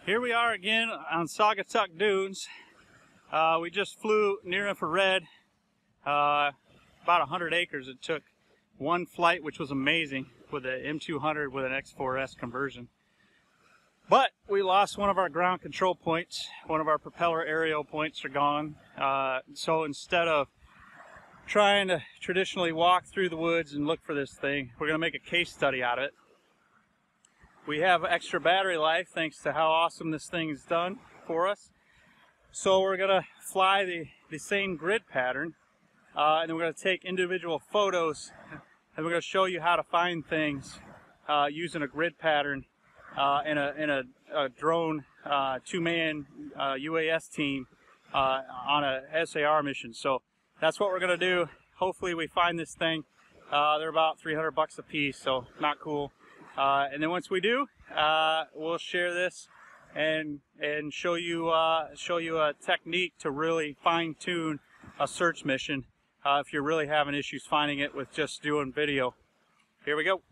Here we are again on Saugatuck Dunes. We just flew near infrared, about 100 acres. It took one flight, which was amazing, with the M200 with an X4S conversion. But we lost one of our ground control points. One of our propeller aerial points are gone. So instead of trying to traditionally walk through the woods and look for this thing, we're going to make a case study out of it. We have extra battery life thanks to how awesome this thing is done for us. So we're going to fly the same grid pattern, and then we're going to take individual photos, and we're going to show you how to find things using a grid pattern in a drone two-man UAS team on a SAR mission. So that's what we're going to do. Hopefully we find this thing. They're about 300 bucks a piece, so not cool. And then once we do, we'll share this and show you a technique to really fine-tune a search mission if you're really having issues finding it with just doing video. Here we go.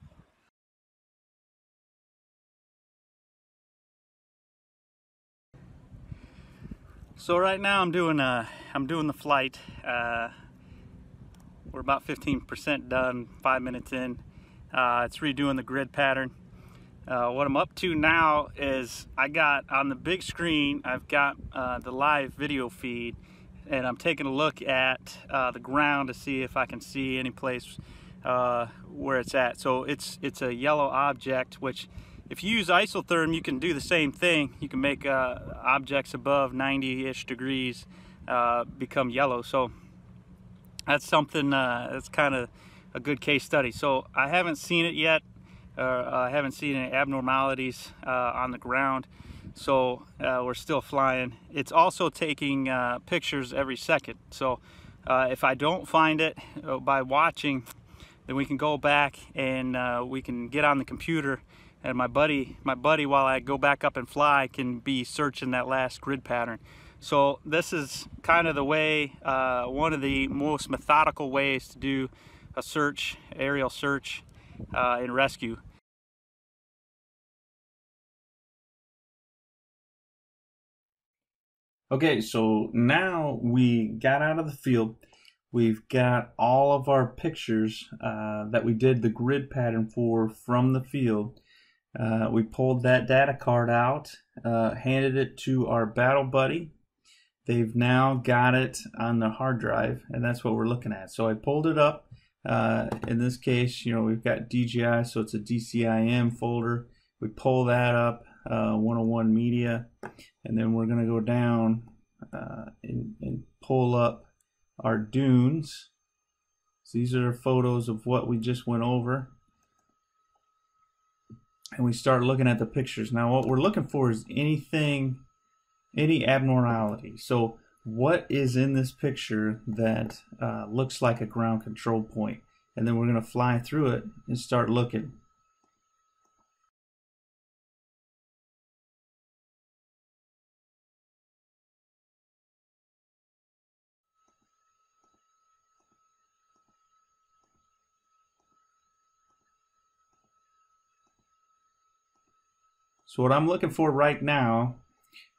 So right now I'm doing the flight. We're about 15% done, 5 minutes in. It's redoing the grid pattern. What I'm up to now is I got on the big screen, I've got the live video feed, and I'm taking a look at the ground to see if I can see any place where it's at. So it's a yellow object, which if you use isotherm, you can do the same thing. You can make objects above 90-ish degrees become yellow. So that's something that's kind of a good case study. So I haven't seen it yet. I haven't seen any abnormalities on the ground. So we're still flying. It's also taking pictures every second. So if I don't find it by watching, then we can go back and we can get on the computer, and my buddy while I go back up and fly can be searching that last grid pattern. So this is kind of the way, one of the most methodical ways to do a search, aerial search in rescue. Okay, so now we got out of the field. We've got all of our pictures that we did the grid pattern for from the field. We pulled that data card out, handed it to our battle buddy. They've now got it on the hard drive, and that's what we're looking at. So I pulled it up. In this case, we've got DJI, so it's a DCIM folder. We pull that up, 101 media, and then we're going to go down and pull up our dunes. So these are photos of what we just went over. And we start looking at the pictures. Now what we're looking for is any abnormality. So what is in this picture that looks like a ground control point? And then we're going to fly through it and start looking. So what I'm looking for right now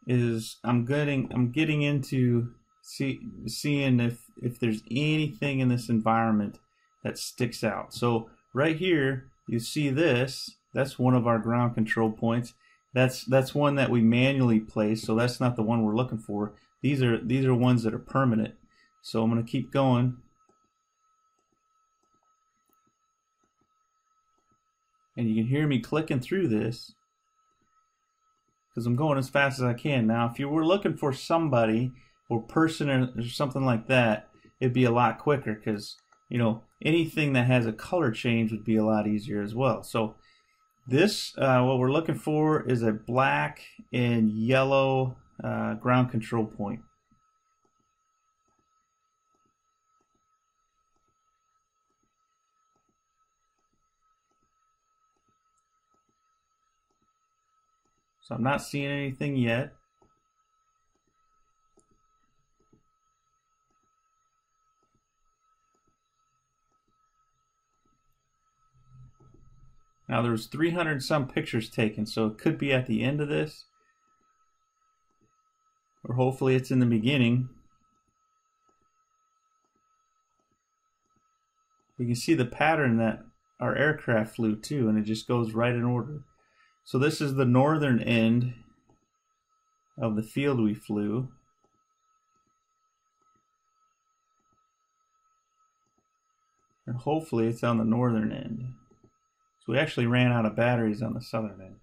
is I'm getting into seeing if there's anything in this environment that sticks out. So right here you see this, that's one of our ground control points. That's one that we manually place, so that's not the one we're looking for. These are ones that are permanent. So I'm going to keep going. And you can hear me clicking through this because I'm going as fast as I can. Now, if you were looking for somebody or person or something like that, it'd be a lot quicker because, anything that has a color change would be a lot easier as well. So this, what we're looking for is a black and yellow ground control point. So I'm not seeing anything yet. Now there's 300 some pictures taken, so it could be at the end of this. or hopefully it's in the beginning. We can see the pattern that our aircraft flew too, and it just goes right in order. So this is the northern end of the field we flew. And hopefully it's on the northern end. So we actually ran out of batteries on the southern end.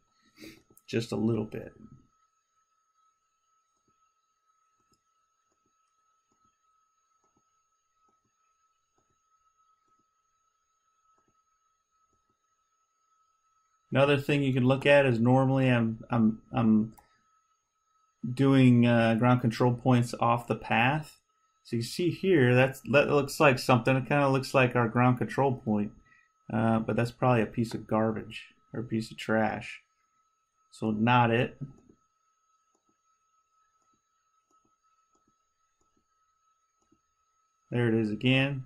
Just a little bit. Another thing you can look at is normally I'm doing ground control points off the path. So you see here, that looks like something. It kind of looks like our ground control point, but that's probably a piece of garbage or a piece of trash. So not it. There it is again.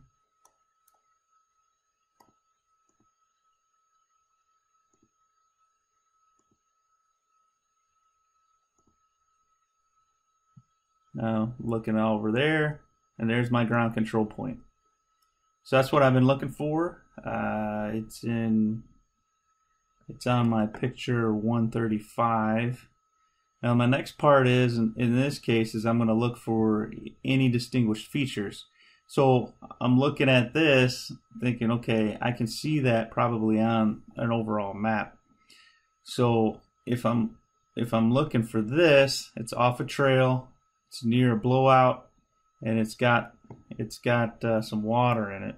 Now looking over there, and there's my ground control point. So that's what I've been looking for. It's on my picture 135. Now my next part is, in this case, is I'm going to look for any distinguished features. So I'm looking at this, thinking, okay, I can see that probably on an overall map. So if I'm looking for this, it's off a trail. It's near a blowout, and it's got some water in it.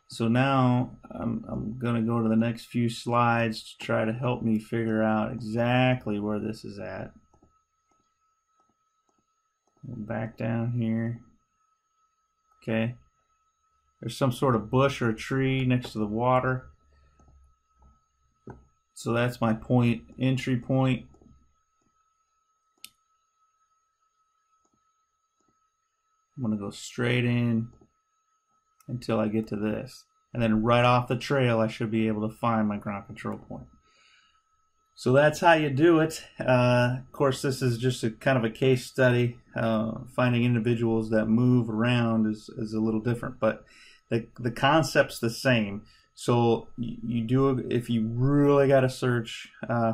So now I'm gonna go to the next few slides to try to help me figure out exactly where this is at. Back down here. Okay. There's some sort of bush or a tree next to the water. So that's my entry point. I'm going to go straight in until I get to this. And then right off the trail, I should be able to find my ground control point. So that's how you do it. Of course, this is just a kind of a case study. Finding individuals that move around is a little different, but the concept's the same. So if you really got to search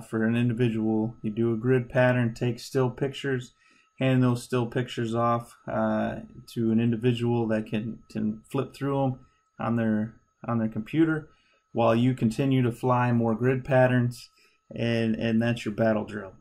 for an individual, you do a grid pattern, take still pictures, hand those still pictures off to an individual that can flip through them on their computer while you continue to fly more grid patterns, and that's your battle drill.